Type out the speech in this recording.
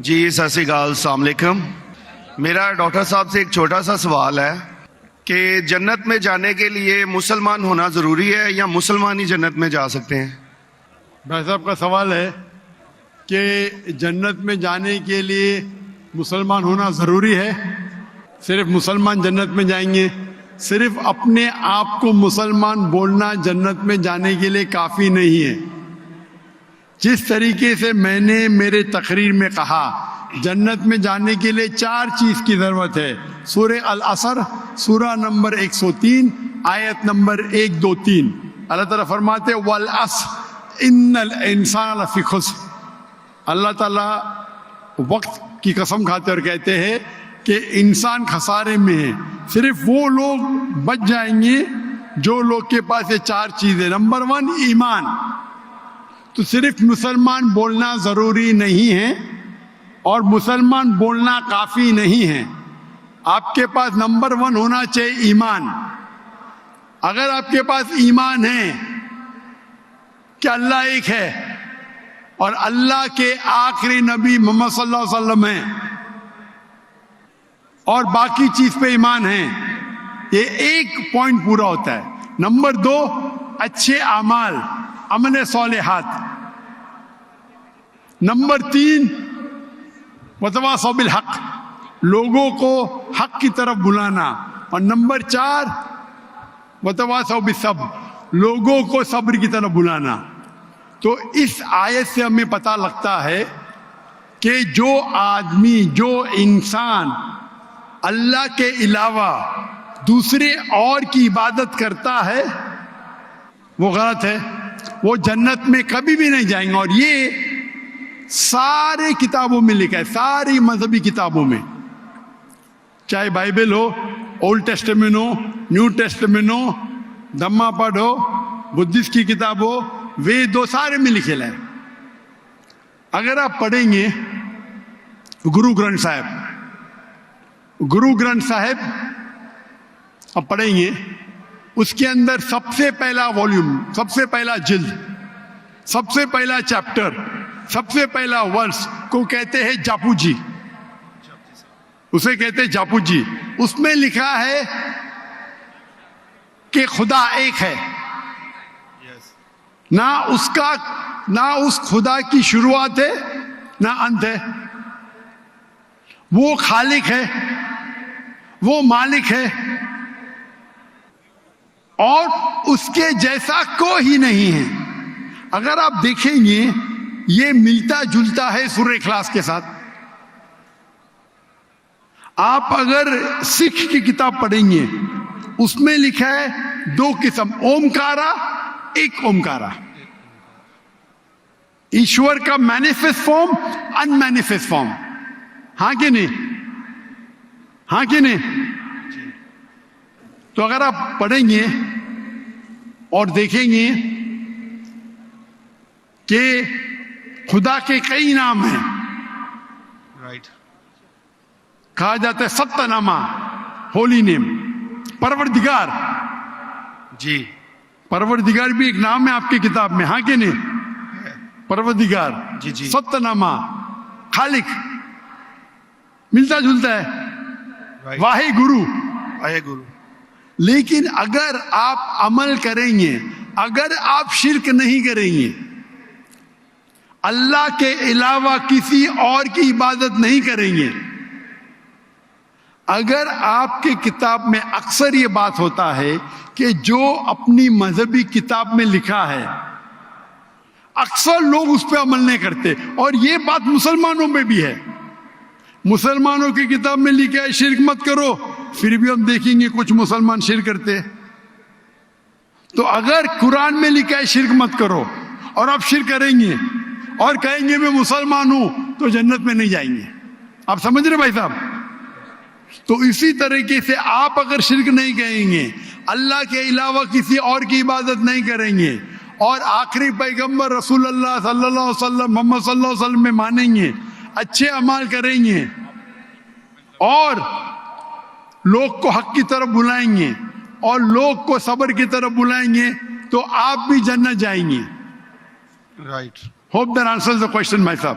جی ست شری اکال، السلام علیکم۔ میرا ڈاکٹر صاحب سے ایک چھوٹا سا سوال ہے کہ جنت میں جانے کے لیے مسلمان ہونا ضروری ہے یا مسلمان ہی جنت میں جا سکتے ہیں؟ بھائی صاحب کا سوال ہے کہ جنت میں جانے کے لیے مسلمان ہونا ضروری ہے؟ صرف مسلمان جنت میں جائیں گے؟ صرف اپنے آپ کو مسلمان بولنا جنت میں جانے کے لیے کافی نہیں ہے۔ جس طریقے سے میں نے میرے تقریر میں کہا جنت میں جانے کے لیے 4 چیز کی ضرورت ہے۔ سورہ العصر سورہ نمبر 103 آیت نمبر 1 2 3 اللہ تعالیٰ فرماتے والعصر ان الانسان لفی خسر۔ اللہ تعالیٰ وقت کی قسم کھاتے اور کہتے ہیں کہ انسان خسارے میں ہے۔ صرف وہ لوگ بچ جائیں گے جو لوگ کے پاس یہ 4 چیزیں۔ نمبر 1 ایمان۔ تو صرف مسلمان بولنا ضروری نہیں ہے اور مسلمان بولنا کافی نہیں ہے۔ آپ کے پاس نمبر 1 ہونا چاہیے ایمان۔ اگر آپ کے پاس ایمان ہے کہ اللہ ایک ہے اور اللہ کے آخری نبی محمد صلی اللہ علیہ وسلم ہیں اور باقی چیز پہ ایمان ہے، یہ ایک پوائنٹ پورا ہوتا ہے۔ نمبر 2 اچھے اعمال، عمل صالحات۔ نمبر 3 وتواصوا بالحق، لوگوں کو حق کی طرف بلانا۔ اور نمبر 4 وتواصوا بالصبر، لوگوں کو صبر کی طرف بلانا۔ تو اس آیت سے ہمیں پتہ لگتا ہے کہ جو آدمی، جو انسان اللہ کے علاوہ دوسرے اور کی عبادت کرتا ہے وہ غلط ہے، وہ جنت میں کبھی بھی نہیں جائیں گے۔ اور یہ سارے کتابوں میں لکھا ہے، ساری مذہبی کتابوں میں، چاہے بائبل ہو، اولڈ ٹیسٹمنٹ ہو، نیو ٹیسٹمنٹ ہو، دھما پڑھ ہو، بدھسٹ کی کتاب ہو، وید ہو، سارے میں لکھے ہے۔ اگر آپ پڑھیں گے گرو گرنتھ صاحب آپ پڑھیں گے، اس کے اندر سب سے پہلا والیوم، سب سے پہلا جلد، سب سے پہلا چیپٹر، سب سے پہلا ورس کو کہتے ہیں جاپو جی، اسے کہتے ہیں جاپو جی۔ اس میں لکھا ہے کہ خدا ایک ہے، نہ اس خدا کی شروعات ہے نہ انت ہے۔ وہ خالق ہے، وہ مالک ہے اور اس کے جیسا کوئی ہی نہیں ہے۔ اگر آپ دیکھیں گے یہ ملتا جلتا ہے سورہ اخلاص کے ساتھ۔ آپ اگر سکھ کی کتاب پڑھیں گے اس میں لکھا ہے 2 قسم، اومکارا، ایک اومکارا، ایشور کا مینیفیسٹ فارم، ان مینیفیسٹ فارم۔ ہاں کہ نہیں؟ ہاں کہ نہیں؟ تو اگر آپ پڑھیں گے اور دیکھیں گے کہ خدا کے کئی نام ہیں، کہا جاتا ہے ستہ نامہ، ہولی نیم، پروردگار۔ جی پروردگار بھی ایک نام ہے آپ کی کتاب میں، ہاں کہ نہیں؟ پروردگار، جی ستہ نامہ، خالق، ملتا جلتا ہے، واہے گرو۔ لیکن اگر آپ عمل کریں گے، اگر آپ شرک نہیں کریں گے، اللہ کے علاوہ کسی اور کی عبادت نہیں کریں گے، اگر آپ کے کتاب میں اکثر یہ بات ہوتا ہے کہ جو اپنی مذہبی کتاب میں لکھا ہے اکثر لوگ اس پہ عمل نہیں کرتے، اور یہ بات مسلمانوں میں بھی ہے۔ مسلمانوں کی کتاب میں لکھا ہے شرک مت کرو، پھر بھی ہم دیکھیں گے کچھ مسلمان شرک کرتے۔ تو اگر قرآن میں لکھا ہے شرک مت کرو اور آپ شرک کریں گے اور کہیں گے میں مسلمان ہوں تو جنت میں نہیں جائیں گے۔ آپ سمجھ رہے بھائی صاحب؟ تو اسی طریقے سے آپ اگر شرک نہیں کہیں گے، اللہ کے علاوہ کسی اور کی عبادت نہیں کریں گے اور آخری پیغمبر رسول اللہ صلی اللہ علیہ وسلم، محمد صلی اللہ علیہ وسلم میں مانیں گے، اچھے اعمال کریں گے اور لوگ کو حق کی طرف بلائیں گے اور لوگ کو صبر کی طرف بلائیں گے تو آپ بھی جنت جائیں گے۔ Right. Hope that answers the question مائی صاحب۔